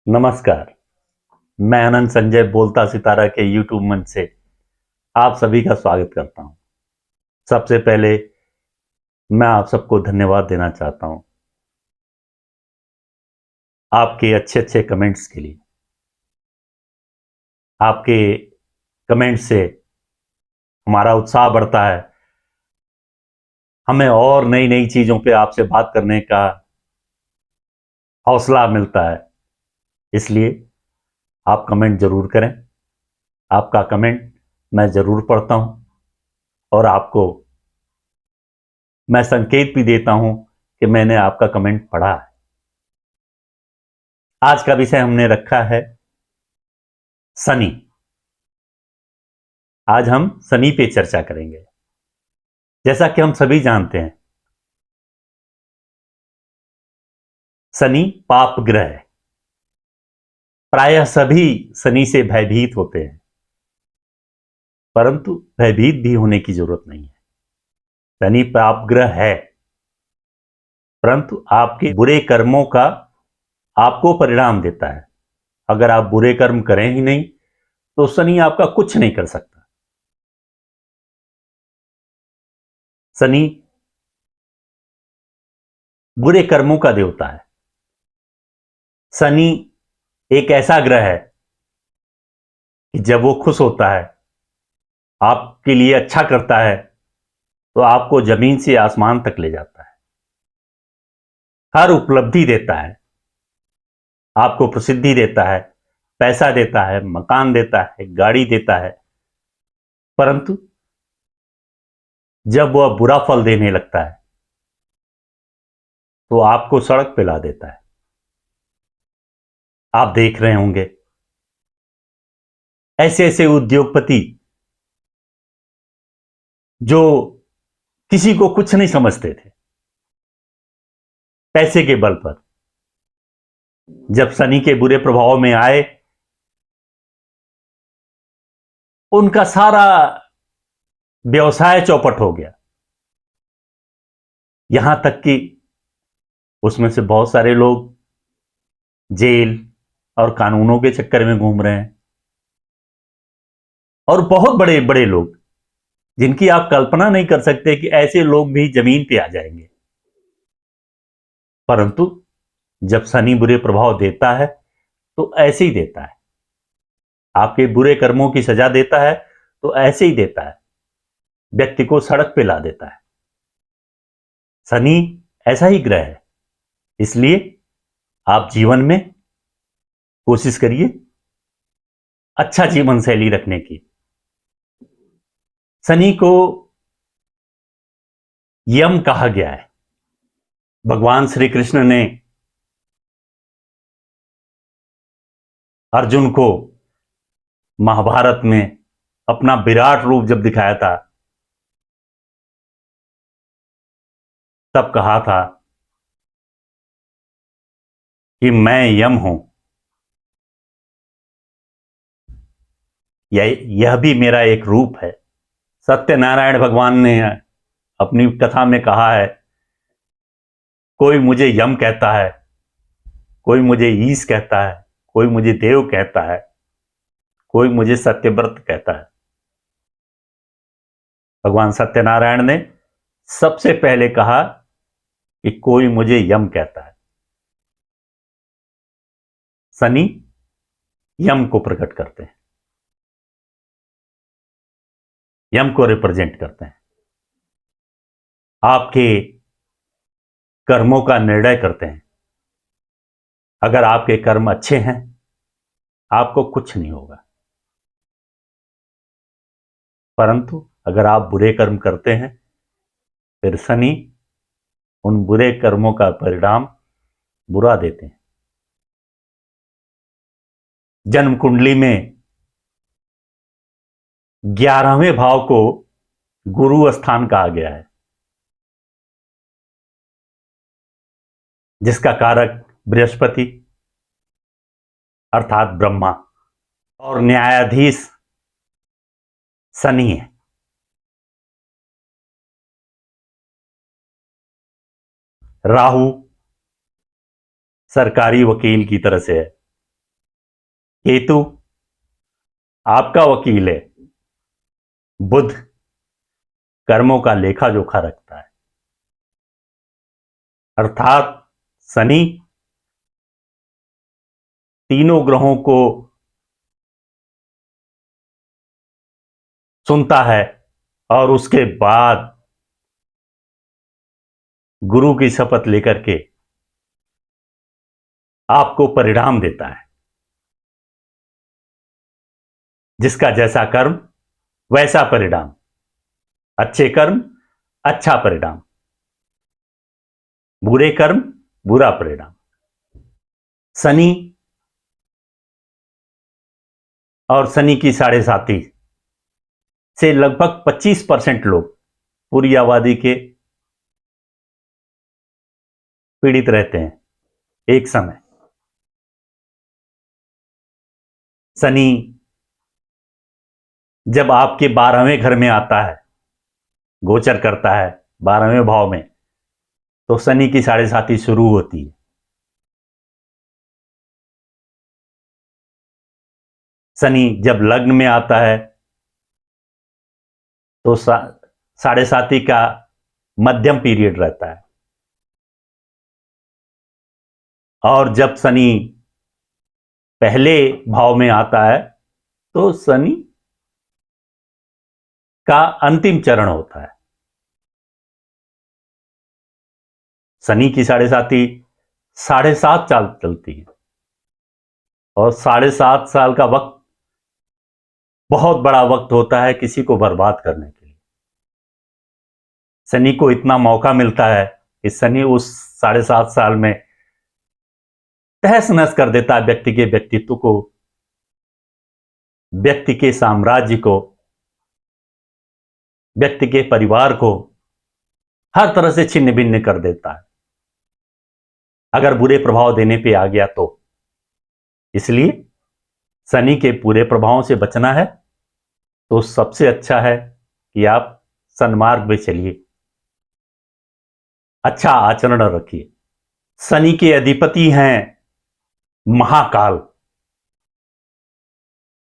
नमस्कार। मैं अनंत संजय बोलता सितारा के यूट्यूब मंच से आप सभी का स्वागत करता हूं। सबसे पहले मैं आप सबको धन्यवाद देना चाहता हूं आपके अच्छे अच्छे कमेंट्स के लिए। आपके कमेंट्स से हमारा उत्साह बढ़ता है, हमें और नई नई चीज़ों पे आपसे बात करने का हौसला मिलता है। इसलिए आप कमेंट ज़रूर करें। आपका कमेंट मैं ज़रूर पढ़ता हूं और आपको मैं संकेत भी देता हूं कि मैंने आपका कमेंट पढ़ा है। आज का विषय हमने रखा है शनि। आज हम शनि पे चर्चा करेंगे। जैसा कि हम सभी जानते हैं, शनि पाप ग्रह है। प्रायः सभी शनि से भयभीत होते हैं, परंतु भयभीत भी होने की जरूरत नहीं है। शनि पाप ग्रह है, परंतु आपके बुरे कर्मों का आपको परिणाम देता है। अगर आप बुरे कर्म करें ही नहीं तो शनि आपका कुछ नहीं कर सकता। शनि बुरे कर्मों का देवता है। शनि एक ऐसा ग्रह है कि जब वो खुश होता है, आपके लिए अच्छा करता है, तो आपको जमीन से आसमान तक ले जाता है। हर उपलब्धि देता है, आपको प्रसिद्धि देता है, पैसा देता है, मकान देता है, गाड़ी देता है। परंतु जब वह बुरा फल देने लगता है तो आपको सड़क पे ला देता है। आप देख रहे होंगे ऐसे ऐसे उद्योगपति जो किसी को कुछ नहीं समझते थे, पैसे के बल पर जब शनि के बुरे प्रभाव में आए, उनका सारा व्यवसाय चौपट हो गया। यहां तक कि उसमें से बहुत सारे लोग जेल और कानूनों के चक्कर में घूम रहे हैं, और बहुत बड़े बड़े लोग जिनकी आप कल्पना नहीं कर सकते कि ऐसे लोग भी जमीन पे आ जाएंगे। परंतु जब शनि बुरे प्रभाव देता है तो ऐसे ही देता है। आपके बुरे कर्मों की सजा देता है तो ऐसे ही देता है, व्यक्ति को सड़क पे ला देता है। शनि ऐसा ही ग्रह है। इसलिए आप जीवन में कोशिश करिए अच्छा जीवन शैली रखने की। शनि को यम कहा गया है। भगवान श्री कृष्ण ने अर्जुन को महाभारत में अपना विराट रूप जब दिखाया था, तब कहा था कि मैं यम हूं, यह भी मेरा एक रूप है। सत्यनारायण भगवान ने अपनी कथा में कहा है, कोई मुझे यम कहता है, कोई मुझे ईश कहता है, कोई मुझे देव कहता है, कोई मुझे सत्यव्रत कहता है। भगवान सत्यनारायण ने सबसे पहले कहा कि कोई मुझे यम कहता है। शनि यम को प्रकट करते हैं, यम को रिप्रेजेंट करते हैं, आपके कर्मों का निर्णय करते हैं। अगर आपके कर्म अच्छे हैं, आपको कुछ नहीं होगा, परंतु अगर आप बुरे कर्म करते हैं, फिर शनि उन बुरे कर्मों का परिणाम बुरा देते हैं। जन्म कुंडली में 11वें भाव को गुरु स्थान कहा गया है, जिसका कारक बृहस्पति अर्थात ब्रह्मा और न्यायाधीश शनि है। राहु सरकारी वकील की तरह से है, केतु आपका वकील है। बुध कर्मों का लेखा जोखा रखता है, अर्थात शनि तीनों ग्रहों को सुनता है और उसके बाद गुरु की शपथ लेकर के आपको परिणाम देता है। जिसका जैसा कर्म वैसा परिणाम, अच्छे कर्म अच्छा परिणाम, बुरे कर्म बुरा परिणाम। शनि और शनि की साढ़े साती से लगभग 25% लोग पूरी आबादी के पीड़ित रहते हैं एक समय। शनि जब आपके 12वें घर में आता है, गोचर करता है 12वें भाव में, तो शनि की साढ़े साती शुरू होती है। शनि जब लग्न में आता है तो साढ़े साती का मध्यम पीरियड रहता है, और जब शनि पहले भाव में आता है तो शनि का अंतिम चरण होता है। शनि की साढ़े साती 7.5 साल चलती है, और 7.5 साल का वक्त बहुत बड़ा वक्त होता है किसी को बर्बाद करने के लिए। शनि को इतना मौका मिलता है कि शनि उस 7.5 साल में तहस नहस कर देता है व्यक्ति के व्यक्तित्व को, व्यक्ति के साम्राज्य को, व्यक्ति के परिवार को, हर तरह से छिन्न भिन्न कर देता है अगर बुरे प्रभाव देने पे आ गया तो। इसलिए शनि के पूरे प्रभावों से बचना है तो सबसे अच्छा है कि आप सन्मार्ग में चलिए, अच्छा आचरण रखिए। शनि के अधिपति हैं महाकाल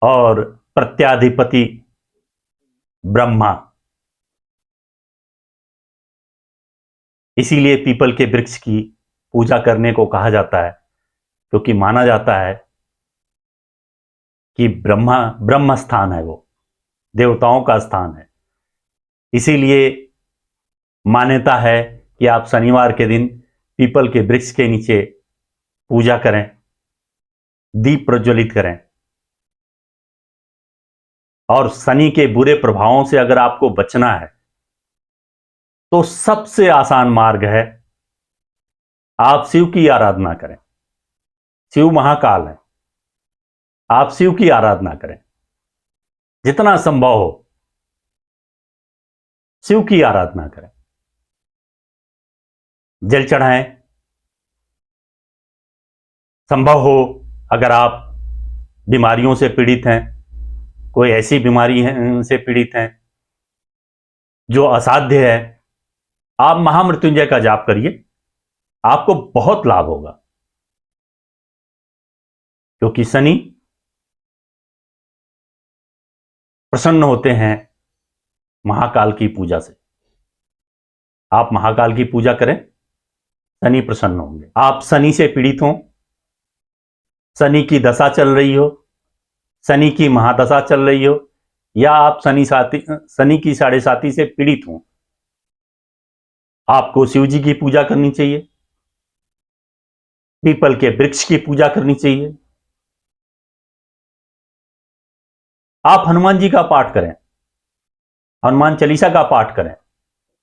और प्रत्याधिपति ब्रह्मा। इसीलिए पीपल के वृक्ष की पूजा करने को कहा जाता है, क्योंकि माना जाता है कि ब्रह्म स्थान है, वो देवताओं का स्थान है। इसीलिए मान्यता है कि आप शनिवार के दिन पीपल के वृक्ष के नीचे पूजा करें, दीप प्रज्वलित करें। और शनि के बुरे प्रभावों से अगर आपको बचना है तो सबसे आसान मार्ग है आप शिव की आराधना करें। शिव महाकाल है, आप शिव की आराधना करें, जितना संभव हो शिव की आराधना करें, जल चढ़ाएं। संभव हो अगर आप बीमारियों से पीड़ित हैं, कोई ऐसी बीमारी से पीड़ित हैं जो असाध्य है, आप महामृत्युंजय का जाप करिए, आपको बहुत लाभ होगा। क्योंकि शनि प्रसन्न होते हैं महाकाल की पूजा से। आप महाकाल की पूजा करें, शनि प्रसन्न होंगे। आप शनि से पीड़ित हो, शनि की दशा चल रही हो, शनि की महादशा चल रही हो, या आप शनि की साढ़े साती से पीड़ित हो, आपको शिव जी की पूजा करनी चाहिए, पीपल के वृक्ष की पूजा करनी चाहिए। आप हनुमान जी का पाठ करें, हनुमान चालीसा का पाठ करें,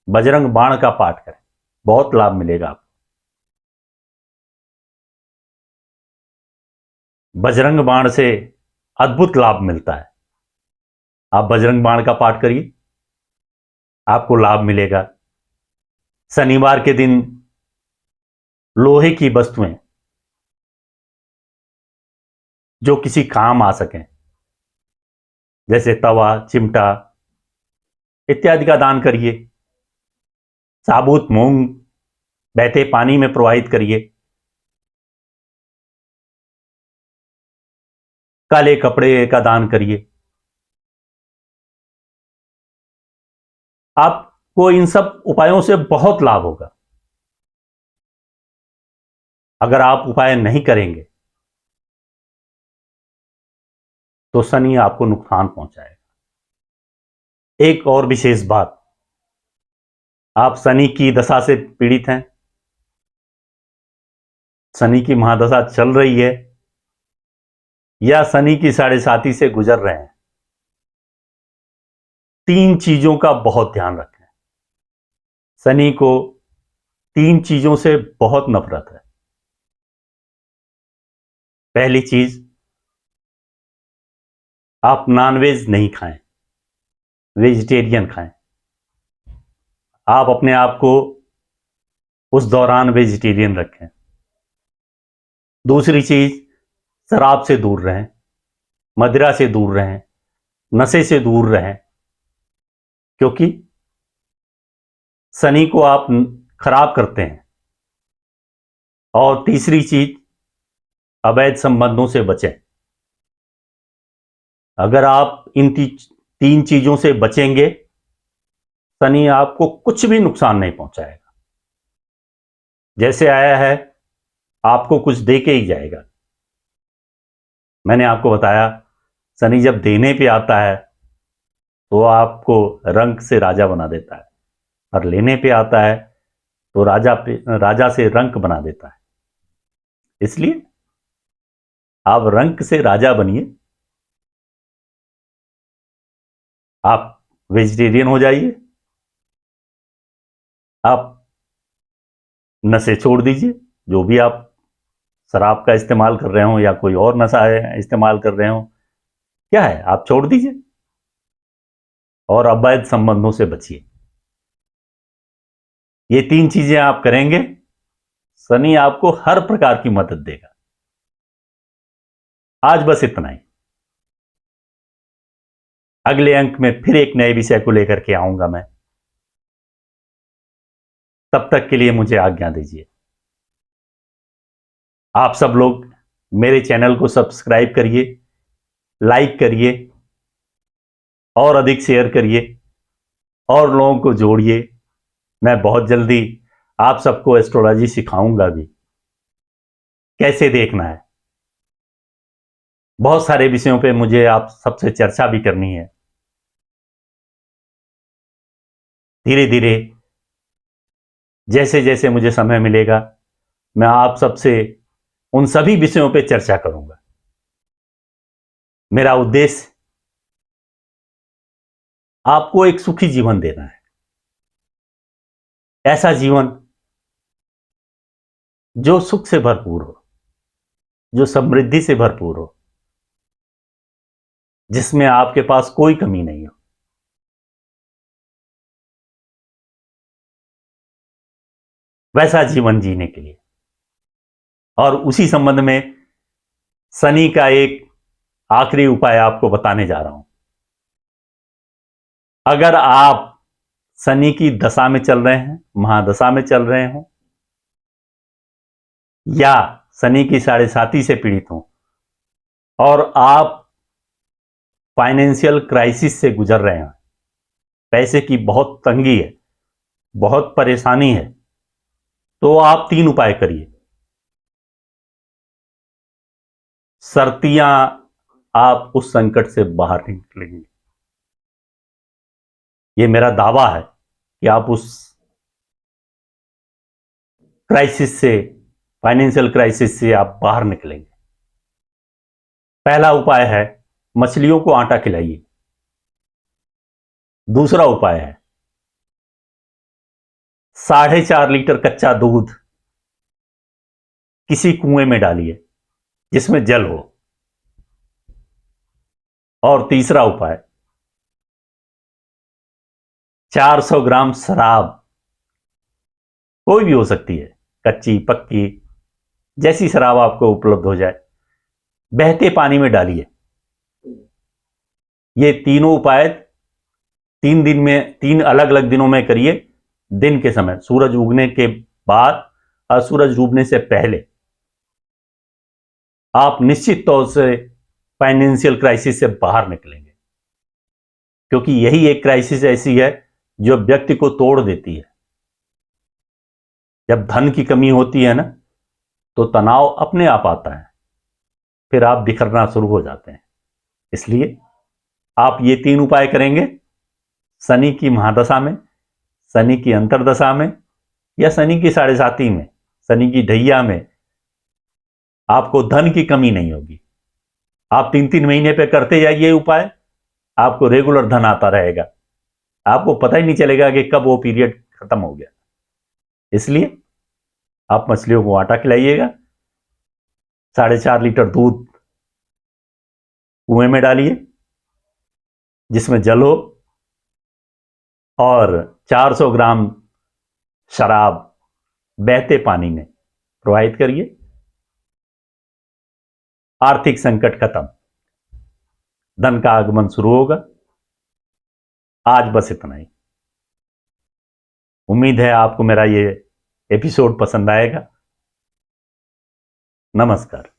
बजरंग बाण का पाठ करें, बहुत लाभ मिलेगा आपको। बजरंग बाण से अद्भुत लाभ मिलता है। आप बजरंग बाण का पाठ करिए, आपको लाभ मिलेगा। शनिवार के दिन लोहे की वस्तुएं जो किसी काम आ सकें, जैसे तवा, चिमटा इत्यादि का दान करिए। साबुत मूंग बहते पानी में प्रवाहित करिए। काले कपड़े का दान करिए। आपको इन सब उपायों से बहुत लाभ होगा। अगर आप उपाय नहीं करेंगे तो शनि आपको नुकसान पहुंचाएगा। एक और विशेष बात, आप शनि की दशा से पीड़ित हैं, शनि की महादशा चल रही है या शनि की 7.5 से गुजर रहे हैं, 3 चीजों का बहुत ध्यान रखें। शनि को 3 चीजों से बहुत नफरत है। पहली चीज, आप नॉनवेज नहीं खाएं, वेजिटेरियन खाएं। आप अपने आप को उस दौरान वेजिटेरियन रखें। दूसरी चीज, शराब से दूर रहें, मदिरा से दूर रहें, नशे से दूर रहें, क्योंकि शनि को आप खराब करते हैं। और तीसरी चीज, अवैध संबंधों से बचें। अगर आप इन 3 चीजों से बचेंगे, शनि आपको कुछ भी नुकसान नहीं पहुंचाएगा। जैसे आया है आपको कुछ दे के ही जाएगा। मैंने आपको बताया, शनि जब देने पे आता है तो आपको रंक से राजा बना देता है, और लेने पे आता है तो राजा से रंक बना देता है। इसलिए आप रंक से राजा बनिए। आप वेजिटेरियन हो जाइए, आप नशे छोड़ दीजिए, जो भी आप शराब का इस्तेमाल कर रहे हो या कोई और नशा है इस्तेमाल कर रहे हो, क्या है, आप छोड़ दीजिए और अवैध संबंधों से बचिए। ये 3 चीजें आप करेंगे, शनि आपको हर प्रकार की मदद देगा। आज बस इतना ही। अगले अंक में फिर एक नए विषय को लेकर के आऊंगा मैं। तब तक के लिए मुझे आज्ञा दीजिए। आप सब लोग मेरे चैनल को सब्सक्राइब करिए, लाइक करिए और अधिक शेयर करिए और लोगों को जोड़िए। मैं बहुत जल्दी आप सबको एस्ट्रोलॉजी सिखाऊंगा भी, कैसे देखना है। बहुत सारे विषयों पे मुझे आप सबसे चर्चा भी करनी है। धीरे धीरे जैसे जैसे मुझे समय मिलेगा, मैं आप सबसे उन सभी विषयों पे चर्चा करूंगा। मेरा उद्देश्य आपको एक सुखी जीवन देना है, ऐसा जीवन जो सुख से भरपूर हो, जो समृद्धि से भरपूर हो, जिसमें आपके पास कोई कमी नहीं हो। वैसा जीवन जीने के लिए, और उसी संबंध में शनि का एक आखिरी उपाय आपको बताने जा रहा हूं। अगर आप शनि की दशा में चल रहे हैं, महादशा में चल रहे हो, या शनि की 7.5 से पीड़ित हो और आप फाइनेंशियल क्राइसिस से गुजर रहे हैं, पैसे की बहुत तंगी है, बहुत परेशानी है, तो आप 3 उपाय करिए। सर्तियां आप उस संकट से बाहर निकलेंगे। यह मेरा दावा है कि आप उस क्राइसिस से, फाइनेंशियल क्राइसिस से आप बाहर निकलेंगे। पहला उपाय है, मछलियों को आटा खिलाइए। दूसरा उपाय है, 4.5 लीटर कच्चा दूध किसी कुएं में डालिए जिसमें जल हो। और तीसरा उपाय, 400 ग्राम शराब, कोई भी हो सकती है, कच्ची पक्की, जैसी शराब आपको उपलब्ध हो जाए, बहते पानी में डालिए। ये तीनों उपाय 3 दिन में, 3 अलग अलग दिनों में करिए। दिन के समय, सूरज उगने के बाद और सूरज डूबने से पहले आप निश्चित तौर से फाइनेंशियल क्राइसिस से बाहर निकलेंगे, क्योंकि यही एक क्राइसिस ऐसी है जो व्यक्ति को तोड़ देती है। जब धन की कमी होती है ना, तो तनाव अपने आप आता है, फिर आप बिखरना शुरू हो जाते हैं। इसलिए आप ये 3 उपाय करेंगे, शनि की महादशा में, शनि की अंतरदशा में, या शनि की 7.5 में, शनि की ढैया में, आपको धन की कमी नहीं होगी। आप 3-3 महीने पे करते जाइए उपाय, आपको रेगुलर धन आता रहेगा, आपको पता ही नहीं चलेगा कि कब वो पीरियड खत्म हो गया। इसलिए आप मछलियों को आटा खिलाइएगा, 4.5 लीटर दूध कुएं में डालिए जिसमें जल हो, और 400 ग्राम शराब बहते पानी में प्रवाहित करिए। आर्थिक संकट खत्म, धन का आगमन शुरू होगा। आज बस इतना ही। उम्मीद है आपको मेरा ये एपिसोड पसंद आएगा। नमस्कार।